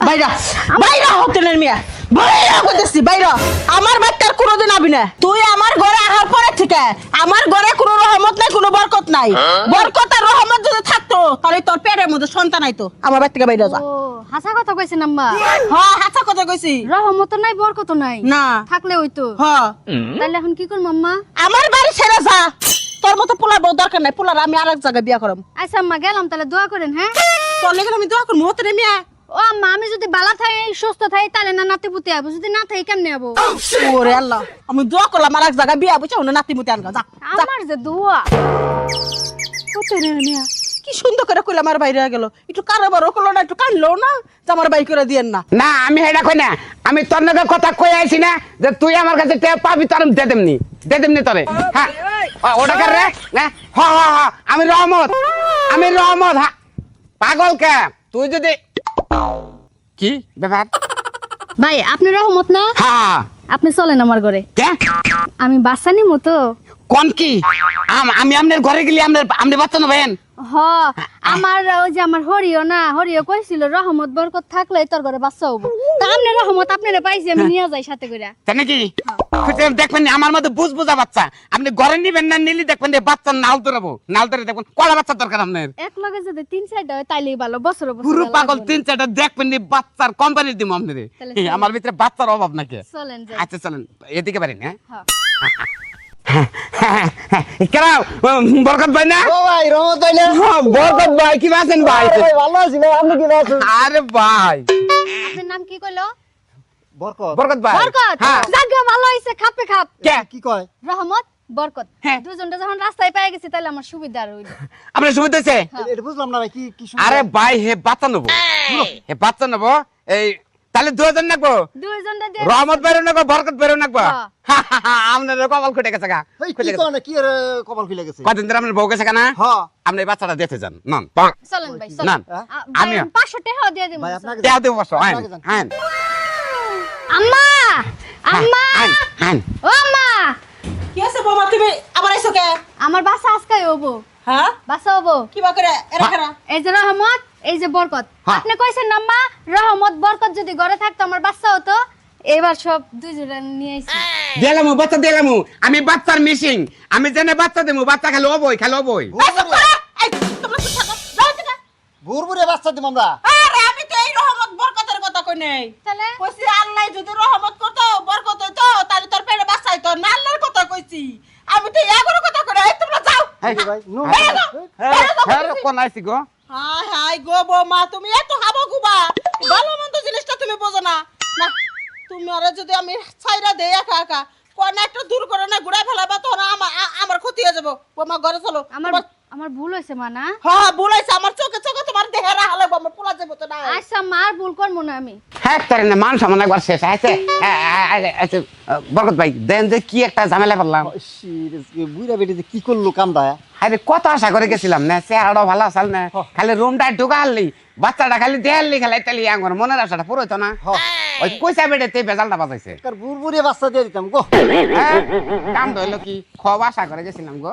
বাইরা বাইরা হোটেলের মিয়া বাইরা কইতেছি বাইরা আমার বাচ্চার কোনোদিন আবি না তুই আমার ঘরে আহার পরে থেকে আমার ঘরে কোনো রহমত নাই কোনো বরকত নাই বরকত আর রহমত যদি থাকতো তাহলে তোর পেটের মধ্যে সন্তান আইতো আমার বাড়ি থেকে বাইরে যা ও হাসা কথা কইছেন আম্মা হ্যাঁ হাসা কথা কইছি রহমত নাই বরকত নাই না থাকলে হইতো হ্যাঁ তাহলে এখন কি করব আম্মা আমার বাড়ি ছেড়ে যা তোর মতো পোলার বউ দরকার নাই পোলার আমি আরেক জায়গায় বিয়া করব আচ্ছা আম্মা গেলাম তাহলে দোয়া করেন হ্যাঁ তোর লেগে আমি দোয়া করব মত রে মিয়া ও আম্মা আমি যদি বালা থাই সুস্থ থাই তাহলে না নাতি পুতি আবো যদি না থাই কেমনে আবো ওরে আল্লাহ আমি দোয়া করলাম আরেক জায়গায় বিয়া বুঝছো না নাতি মুতি আনগা যা আমার যে দোয়া কত রে মিয়া কি সুন্দর করে কইলা আমার বাইরে গেল একটু কারবারও করলো না একটু কানলো না যে আমার বাই করে দিয়েন না না আমি এটা কই না আমি তোর নাকি কথা কই আইছি না যে তুই আমার কাছে টেপ পাবি তোর আমি দে দেমনি তোরে হ্যাঁ ওটা কর রে না আমি রহমত হ্যাঁ পাগল কে তুই যদি কি ব্যাপার ভাই আপনি রহমত না হ্যাঁ আপনি চলেন আমার ঘরে কে আমি বাচ্চা নিমু তো কোন কি আমি আপনার ঘরে গেলি আপনি বাচ্চা নেবেন হ আমার ওই যে আমার হরিও কইছিল রহমত বরকত থাকলে তোর ঘরে বাচ্চা হবো তা আপনি রহমত আপনারে পাইছি আমি নিয়ে যাই সাথে করে তাই নাকি দেখবেন আমার মধ্যে বুঝা বাচ্চা আপনি ঘরে নিবেন না নিলি দেখবেন বাচ্চা নাল ধরে দেখবেন কড়া বাচ্চা দরকার আপনার এক লগে যদি 3-4টা হয় তাইলেই ভালো বছর পুরো পাগল 3-4টা দেখবেন বাচ্চার কোম্পানি দিব আপনারে তাহলে আমার ভিতরে বাচ্চার অভাব নাকি চলেন যাই আচ্ছা চলেন এদিকে পারেন হ্যাঁ কেন বরকত ভাই না ও ভাই রহমত ভাই না বরকত ভাই কি আছেন ভাই ভাই ভালো আছি ভাই আপনি কি আছেন আরে ভাই আপনার নাম কি কইলো বরকত বরকত ভাই বরকত হ্যাঁ জায়গা ভালো হইছে খাপে খাপ কে কি কয় রহমত বরকত হ্যাঁ। দুজনটা যখন রাস্তায় পেয়ে গেছি তাহলে আমার সুবিধা আর হইলো আপনার সুবিধা হয়েছে এটা বুঝলাম না ভাই কি কি শুনছি আরে ভাই হে বাচ্চা নেবো এই তাহলে 2000 নাকবো দুজনটা দিয়ে রহমত বাইরে নাকবো বরকত বাইরে নাকবো হ্যাঁ। আপনার কপাল খুটে গেছে গা এই কি কোন কি এর কপাল খুলে গেছে কদিন ধরে আপনার বউ গেছে কেনা হ্যাঁ আপনি এই বাচ্চাটা দেখতে যান নন চলেন ভাই না, চলেন আমিও। 500 টাকা দিয়ে দিমু ভাই আপনাকে দেও দেব বসো আইন আপনাকে যান। আইন আম্মা আম্মা আইন আইন ও আম্মা কি আছে বৌমা তুমি আবার আইছো কে আমার বাসা আজকে হবো হ্যাঁ বাসা হবো কি বা করে এরা কেরা এই যে রহমত এই যে বরকত হ্যাঁ। আপনি কইছেন না আম্মা রহমত বরকত যদি ঘরে থাকতো আমার বাচ্চা হতো এবার সব দুইজনে নিয়ে আইছি দিলামু বাচ্চা দিলামু আমি বাচ্চার মিসিং আমি জেনে বাচ্চা দেবো বাচ্চা খেলো বই এই তোমরা তো থাকো যাও থেকে বুরবুরে বাচ্চা দিম আমরা আরে আমি তো এই রহমত বরকতের কথা কই নাই তাহলে কইছি আল্লাহ যদি রহমত করতো বরকত হইতো তাহলে তোর পেটে বাচ্চা হইতো না আল্লাহর কথা কইছি আমি তো এগুলো কথা কই নাই তোমরা যাও ভাই নো হ্যাঁ কোন আইছি গো হাই হাই গো বৌমা তুমি এত হাবো গুবা ভালো মন্দ জিনিসটা তুমি বোঝো না না তুমি আরে যদি আমি ছাইরা দেই একা একা কোন একটা দূর করে না ঘুরাই ফেলাবা তখন আমার ক্ষতি হয়ে যাবো বৌমা ঘরে চলো আমার ভুল হইছে মা না হ্যাঁ বলাইছে আমার চোখে চোখে তোমার দেহে রাহালে আমার পোলা যাবো তো না আচ্ছা মার ভুল করবো না আমি হ্যাঁ তার না মান সম্মান একবার শেষ আছে আচ্ছা বরকত ভাই দেন যে কি একটা ঝামেলা করলাম সিরিয়াসলি বুইরা বেটি যে কি করলো কামটা আরে কত আশা করে গেছিলাম না চেহারাটা ভালো আসাল না খালি রুমটা ঢুকা হারলি বাচ্চাটা খালি দেয়ালি খেলাই তালি আঙ্গর মনের আশাটা পুরো হইতো না ওই পয়সা বেড়ে তে বেজালটা বাজাইছে কার বুরবুরে বাচ্চা দিয়ে দিতাম গো কাম হইলো কি খুব আশা করে গেছিলাম গো